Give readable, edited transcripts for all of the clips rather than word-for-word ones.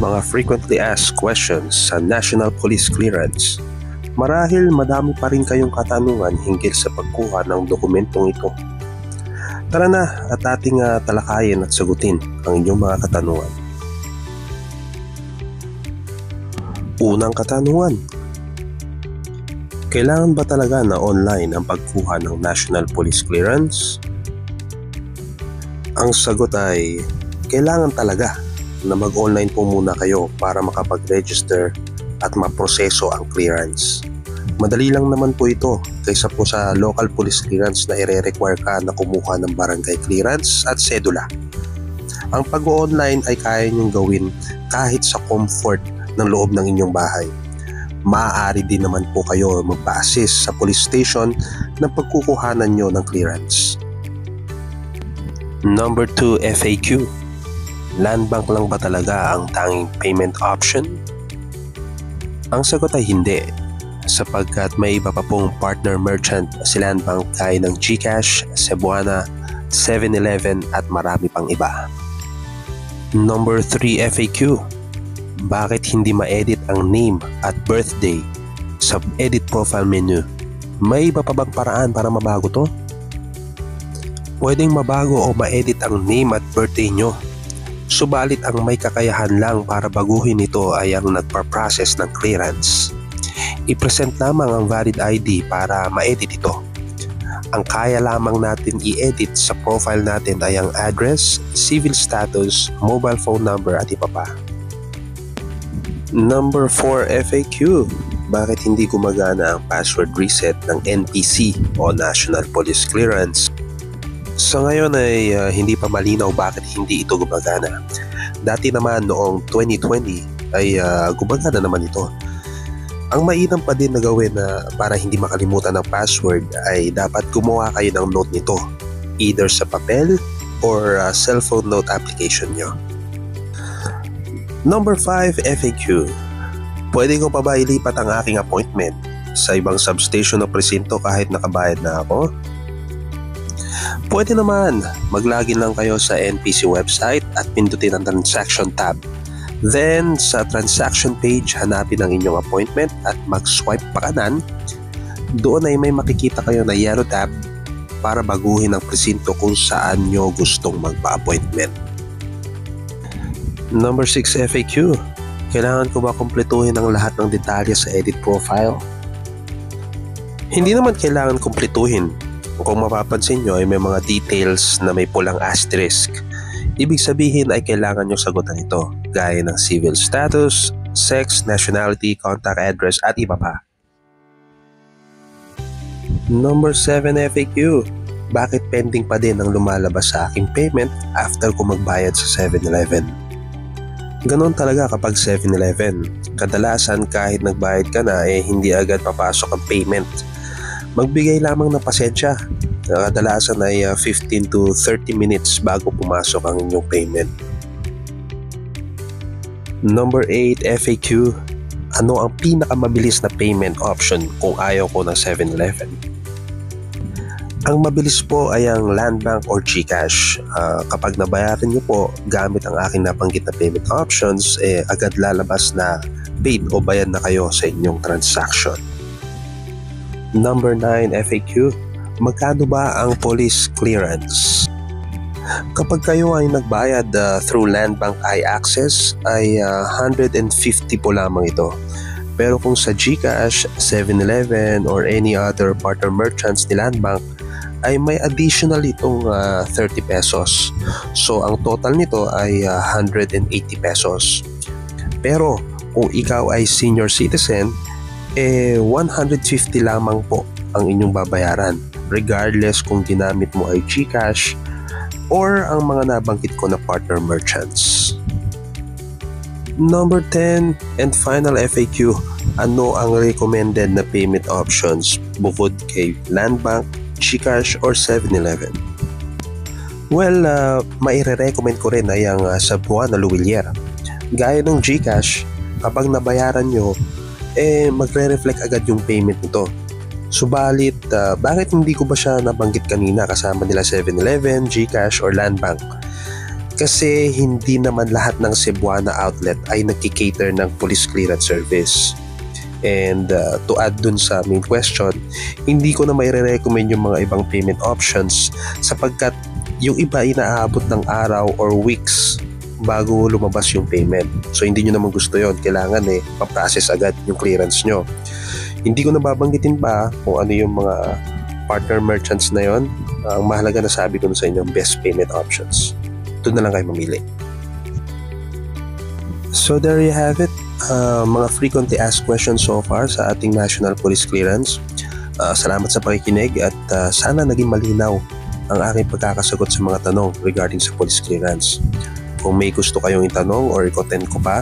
Mga frequently asked questions sa National Police Clearance. Marahil madami pa rin kayong katanungan hinggil sa pagkuha ng dokumentong ito. Tara na at ating talakayin at sagutin ang inyong mga katanungan. Unang katanungan. Kailangan ba talaga na online ang pagkuha ng National Police Clearance? Ang sagot ay kailangan talaga na mag-online po muna kayo para makapag-register at maproseso ang clearance. Madali lang naman po ito kaysa po sa local police clearance na ire-require ka na kumuha ng barangay clearance at sedula. Ang pag-online ay kaya niyong gawin kahit sa comfort ng loob ng inyong bahay. Maaari din naman po kayo magpa-assist sa police station na pagkukuhanan nyo ng clearance. Number 2, FAQ. Land bank lang ba talaga ang tanging payment option? Ang sagot ay hindi, sapagkat may iba pa pong partner merchant si Land Bank gaya ng GCash, Cebuana, 7-Eleven at marami pang iba. Number 3, FAQ. Bakit hindi ma-edit ang name at birthday sa edit profile menu? May iba pa bang paraan para mabago to? Pwedeng mabago o ma-edit ang name at birthday nyo. Subalit ang may kakayahan lang para baguhin ito ay ang nagpa-process ng clearance. I-present lamang ang valid ID para ma-edit ito. Ang kaya lamang natin i-edit sa profile natin ay ang address, civil status, mobile phone number at iba pa. Number 4, FAQ. Bakit hindi gumagana ang password reset ng NPC o National Police Clearance? Sa ngayon ay hindi pa malinaw bakit hindi ito gumagana. Dati naman noong 2020 ay gumagana naman ito. Ang mainam pa din na gawin para hindi makalimutan ang password ay dapat gumawa kayo ng note nito, either sa papel or cellphone note application nyo. Number 5, FAQ. Pwede ko pa ba ilipat ang aking appointment sa ibang substation o presinto kahit nakabayad na ako? Pwede naman, maglogin lang kayo sa NPC website at pindutin ang transaction tab. Then, sa transaction page, hanapin ang inyong appointment at mag-swipe pa kanan. Doon ay may makikita kayo na yellow tab para baguhin ang presinto kung saan nyo gustong magpa-appointment. Number 6, FAQ. Kailangan ko ba kumpletuhin ang lahat ng detalye sa edit profile? Hindi naman kailangan kumpletuhin. Kung mapapansin nyo ay may mga details na may pulang asterisk. Ibig sabihin ay kailangan nyo sagutan ito, gaya ng civil status, sex, nationality, contact address at iba pa. Number 7, FAQ. Bakit pending pa din ang lumalabas sa aking payment after ko magbayad sa 7-Eleven? Ganon talaga kapag 7-Eleven. Kadalasan kahit nagbayad ka na hindi agad papasok ang payment. Magbigay lamang ng pasensya. Kadalasan ay 15 to 30 minutes bago pumasok ang inyong payment. Number 8, FAQ. Ano ang pinakamabilis na payment option kung ayaw ko ng 7-Eleven? Ang mabilis po ay ang Land Bank or GCash. Kapag nabayaran niyo po gamit ang aking nabanggit na payment options, agad lalabas na paid o bayad na kayo sa inyong transaction. Number 9, FAQ. Magkano ba ang police clearance? Kapag kayo ay nagbayad through Land Bank iAccess ay 150 po lamang ito. Pero kung sa GCash, 7-Eleven or any other partner merchants ni Land Bank ay may additional itong 30 pesos. So ang total nito ay 180 pesos. Pero kung ikaw ay senior citizen, 150 lamang po ang inyong babayaran regardless kung ginamit mo ay GCash or ang mga nabanggit ko na partner merchants. Number 10 and final FAQ. Ano ang recommended na payment options bukod kay Land Bank, GCash or 7-Eleven? Well, maire-recommend ko rin ay ang Cebuana Luwilier. Gaya ng GCash, kapag nabayaran nyo, magre-reflect agad yung payment nito. Subalit, bakit hindi ko ba siya nabanggit kanina kasama nila 7-Eleven, GCash or Land Bank? Kasi hindi naman lahat ng Cebuana outlet ay nagki-cater ng police clearance service. And to add dun sa main question, hindi ko na may recommend yung mga ibang payment options sapagkat yung iba ay naaabot ng araw or weeks bago lumabas yung payment. So hindi nyo naman gusto yon, kailangan pa-process agad yung clearance nyo. Hindi ko nababanggitin pa kung ano yung mga partner merchants na yon. Ang mahalaga na sabi ko sa inyo, best payment options. Doon na lang kayo mamili. So there you have it. Mga frequently asked questions so far sa ating National Police Clearance. Salamat sa pakikinig at sana naging malinaw ang aking pagkakasagot sa mga tanong regarding sa police clearance. Kung may gusto kayong itanong or i-content ko pa,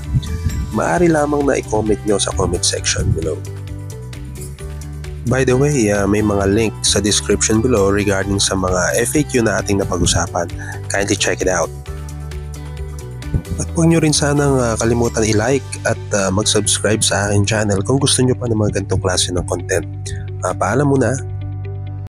maaari lamang na i-comment nyo sa comment section below. By the way, may mga link sa description below regarding sa mga FAQ na ating napag-usapan. Kindly check it out. At huwag nyo rin sanang kalimutan i-like at mag-subscribe sa aking channel kung gusto nyo pa ng mga ganitong klase ng content. Paalam muna.